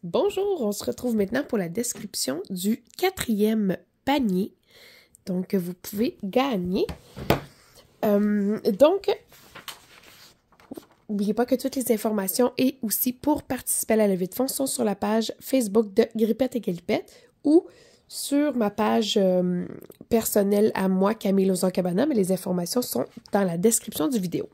Bonjour, on se retrouve maintenant pour la description du 4e panier. Donc, vous pouvez gagner. N'oubliez pas que toutes les informations et aussi pour participer à la levée de fonds sont sur la page Facebook de Grippette et Galipette ou sur ma page personnelle à moi, Camille Lozon-Cabana, mais les informations sont dans la description du vidéo.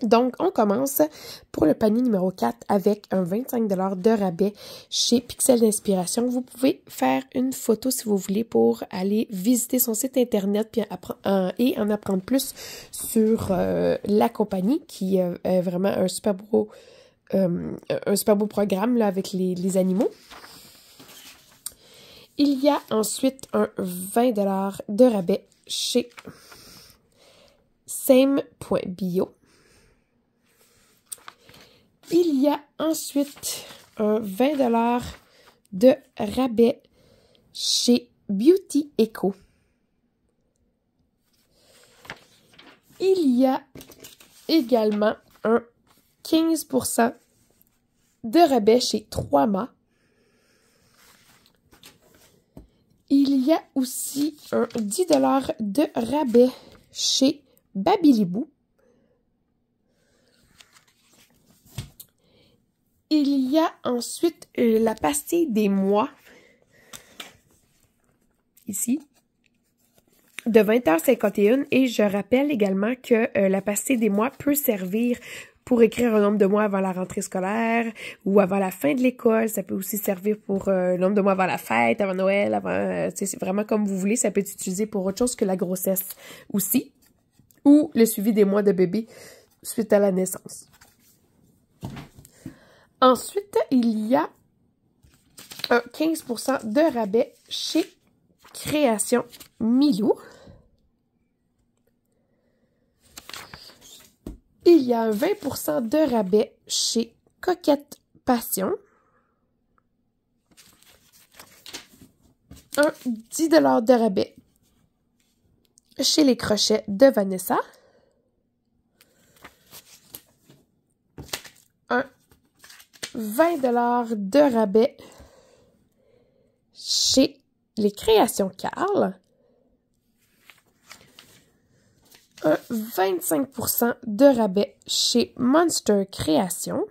Donc, on commence pour le panier numéro 4 avec un 25 $ de rabais chez Pixel d'Inspiration. Vous pouvez faire une photo si vous voulez pour aller visiter son site internet puis et en apprendre plus sur la compagnie qui est vraiment un super beau programme là, avec les animaux. Il y a ensuite un 20 $ de rabais chez Same.bio. Il y a ensuite un 20 $ de rabais chez Beauty Eco. Il y a également un 15 % de rabais chez 3MA. Il y a aussi un 10 $ de rabais chez Babilibou. Il y a ensuite la pastille des mois, ici, de 20h51. Et je rappelle également que la pastille des mois peut servir pour écrire un nombre de mois avant la rentrée scolaire ou avant la fin de l'école. Ça peut aussi servir pour le nombre de mois avant la fête, avant Noël, avant... c'est vraiment comme vous voulez. Ça peut être utilisé pour autre chose que la grossesse aussi. Ou le suivi des mois de bébé suite à la naissance. Ensuite, il y a un 15 % de rabais chez Création Milou. Il y a un 20 % de rabais chez Coquette Passion. Un 10 $ de rabais chez Les Crochets de Vanessa. Un 20 $ de rabais chez Les Créations Carl. Un 25 % de rabais chez Monster Création.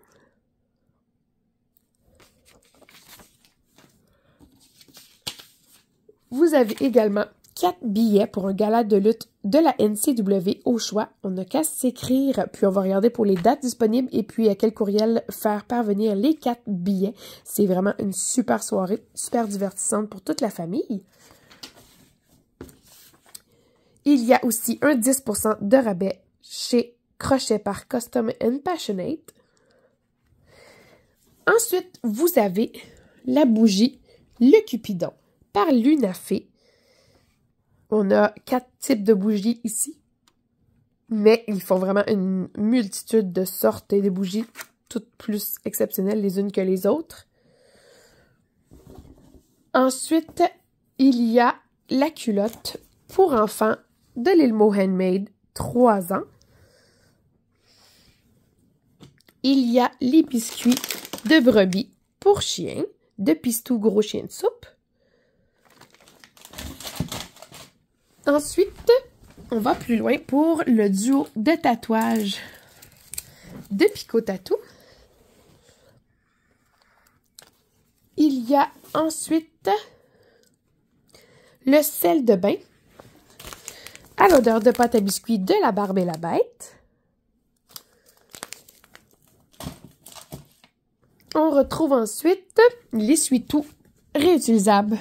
Vous avez également 4 billets pour un gala de lutte de la NCW au choix. On n'a qu'à s'écrire, puis on va regarder pour les dates disponibles et puis à quel courriel faire parvenir les 4 billets. C'est vraiment une super soirée, super divertissante pour toute la famille. Il y a aussi un 10 % de rabais chez Crochet par Custom and Passionate. Ensuite, vous avez la bougie Le Cupidon par Lunafé. On a 4 types de bougies ici, mais ils font vraiment une multitude de sortes et des bougies toutes plus exceptionnelles les unes que les autres. Ensuite, il y a la culotte pour enfants de l'Ilmo Handmade 3 ans. Il y a les biscuits de brebis pour chiens de Pistou Gros Chien de Soupe. Ensuite, on va plus loin pour le duo de tatouage de Pico Tatou. Il y a ensuite le sel de bain à l'odeur de pâte à biscuits de La Barbe et la Bête. On retrouve ensuite l'essuie-tout réutilisable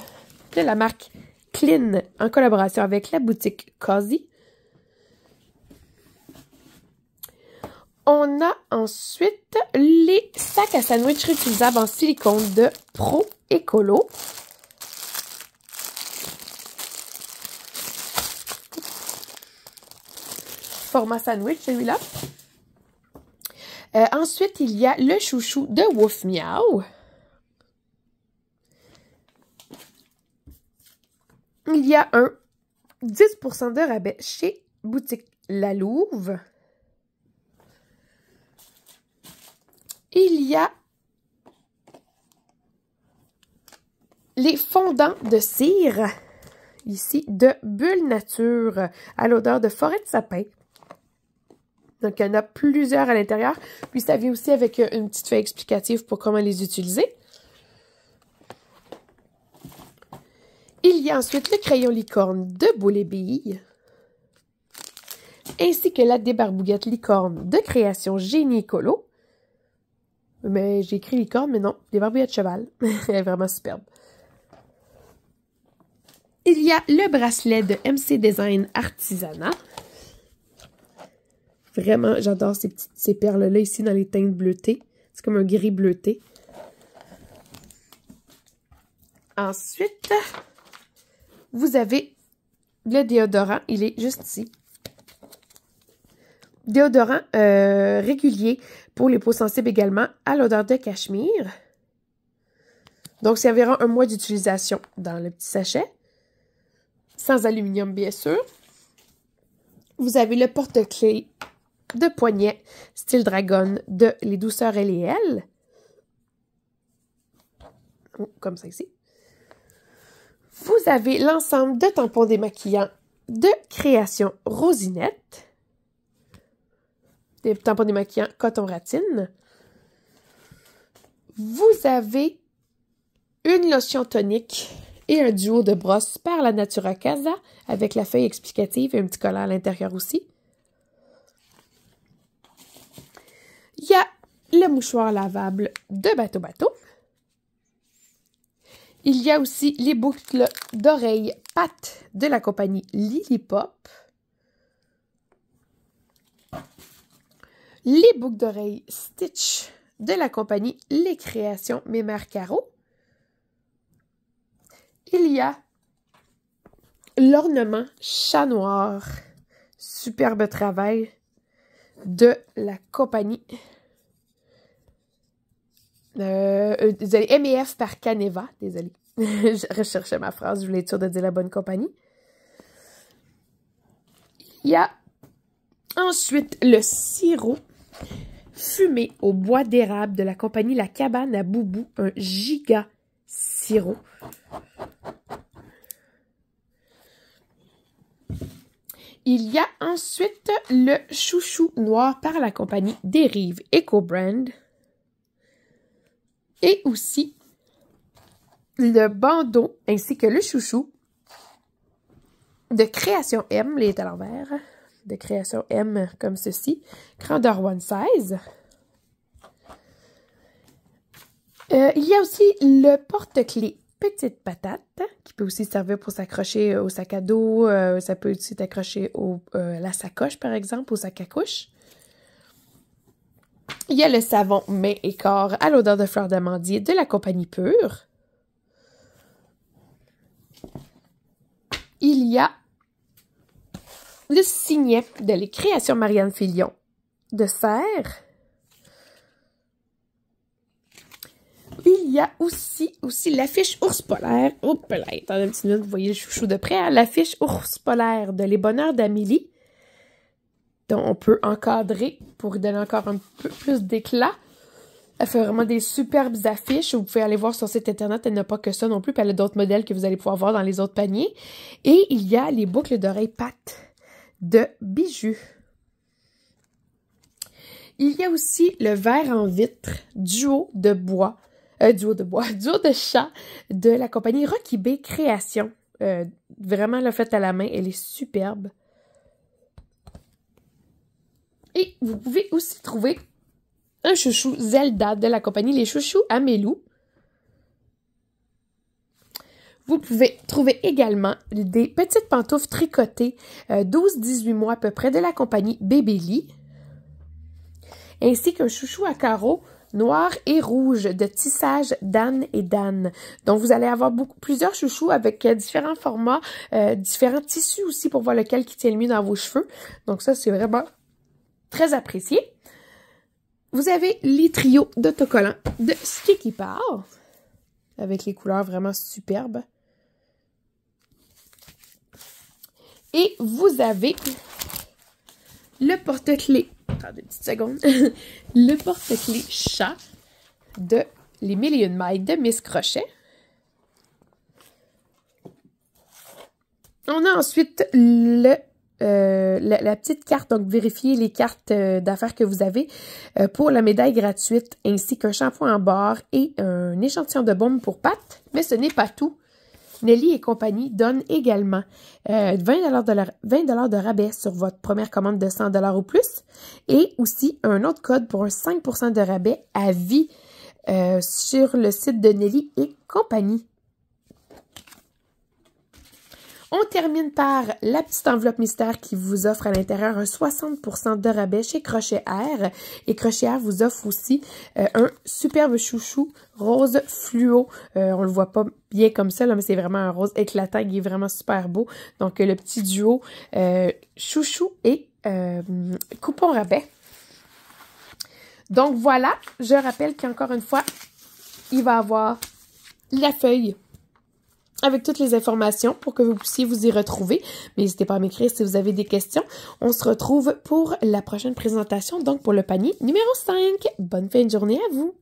de la marque Clean en collaboration avec la boutique Cozy. On a ensuite les sacs à sandwich réutilisables en silicone de Pro Écolo. Format sandwich celui-là. Ensuite, il y a le chouchou de Wouf Miaou. Il y a un 10 % de rabais chez Boutique La Louve. Il y a les fondants de cire, ici, de Bulle Nature, à l'odeur de forêt de sapin. Donc, il y en a plusieurs à l'intérieur. Puis, ça vient aussi avec une petite feuille explicative pour comment les utiliser. Il y a ensuite le crayon licorne de Boule et Billes, ainsi que la débarbouillette licorne de création Génie Écolo. Mais j'ai écrit licorne, mais non, débarbouillette cheval. Elle est vraiment superbe. Il y a le bracelet de MC Design Artisanat. Vraiment, j'adore ces perles-là ici dans les teintes bleutées. C'est comme un gris bleuté. Ensuite, vous avez le déodorant. Il est juste ici. Déodorant régulier pour les peaux sensibles également à l'odeur de cachemire. Donc, c'est environ 1 mois d'utilisation dans le petit sachet. Sans aluminium, bien sûr. Vous avez le porte-clés de poignet style dragon de Les Douceurs L&L. Comme ça ici. Vous avez l'ensemble de tampons démaquillants de création Rosinette. Des tampons démaquillants coton ratine. Vous avez une lotion tonique et un duo de brosses par la Natura Casa avec la feuille explicative et un petit collant à l'intérieur aussi. Il y a le mouchoir lavable de Bateau Bateau. Il y a aussi les boucles d'oreilles Pat de la compagnie Lilipop. Les boucles d'oreilles Stitch de la compagnie Les Créations Mémère Caro. Il y a l'ornement chat noir, superbe travail de la compagnie désolé, M&F par Caneva, désolé. Je recherchais ma phrase, je voulais être sûre de dire la bonne compagnie. Il y a ensuite le sirop fumé au bois d'érable de la compagnie La Cabane à Boubou, un giga sirop. Il y a ensuite le chouchou noir par la compagnie Dérive Eco-Brand. Et aussi le bandeau ainsi que le chouchou de création M, il est à l'envers, de création M comme ceci, grandeur one size. Il y a aussi le porte-clés Petite Patate, qui peut aussi servir pour s'accrocher au sac à dos, ça peut aussi s'accrocher à la sacoche par exemple, au sac à couche. Il y a le savon main et corps à l'odeur de fleurs d'amandier de la compagnie Pure. Il y a le signet de Les Créations Marianne Filion de Serre. Il y a aussi l'affiche ours polaire. Oups là, attendez une petite minute, vous voyez le chouchou de près. Hein? L'affiche ours polaire de Les Bonheurs d'Amélie. Donc, on peut encadrer pour donner encore un peu plus d'éclat. Elle fait vraiment des superbes affiches. Vous pouvez aller voir sur son site internet. Elle n'a pas que ça non plus. Puis elle a d'autres modèles que vous allez pouvoir voir dans les autres paniers. Et il y a les boucles d'oreilles Pat de Bijoux. Il y a aussi le verre en vitre duo de chat de la compagnie Rocky Bay Création. Vraiment, le fait à la main, elle est superbe. Et vous pouvez aussi trouver un chouchou Zelda de la compagnie Les Chouchous Amélou. Vous pouvez trouver également des petites pantoufles tricotées 12-18 mois à peu près de la compagnie Babyly. Ainsi qu'un chouchou à carreaux noir et rouge de tissage d'Anne et d'Anne. Donc, vous allez avoir plusieurs chouchous avec différents formats, différents tissus aussi pour voir lequel qui tient le mieux dans vos cheveux. Donc, ça, c'est vraiment très apprécié. Vous avez les trios d'autocollants de Sticky Pal avec les couleurs vraiment superbes. Et vous avez le porte-clés, attendez une petite seconde, le porte-clés chat de Les Mille et Une Mailles de Miss Crochet. On a ensuite la petite carte, donc vérifiez les cartes d'affaires que vous avez pour la médaille gratuite, ainsi qu'un shampoing en barre et un échantillon de baume pour pattes. Mais ce n'est pas tout. Nelly et compagnie donnent également 20 de rabais sur votre première commande de 100 $ ou plus et aussi un autre code pour un 5 % de rabais à vie sur le site de Nelly et compagnie. On termine par la petite enveloppe mystère qui vous offre à l'intérieur un 60 % de rabais chez Crochet Air. Et Crochet Air vous offre aussi un superbe chouchou rose fluo. On le voit pas bien comme ça, là, mais c'est vraiment un rose éclatant, il est vraiment super beau. Donc, le petit duo chouchou et coupon rabais. Donc, voilà. Je rappelle qu'encore une fois, il va y avoir la feuille avec toutes les informations pour que vous puissiez vous y retrouver. Mais n'hésitez pas à m'écrire si vous avez des questions. On se retrouve pour la prochaine présentation, donc pour le panier numéro 5. Bonne fin de journée à vous!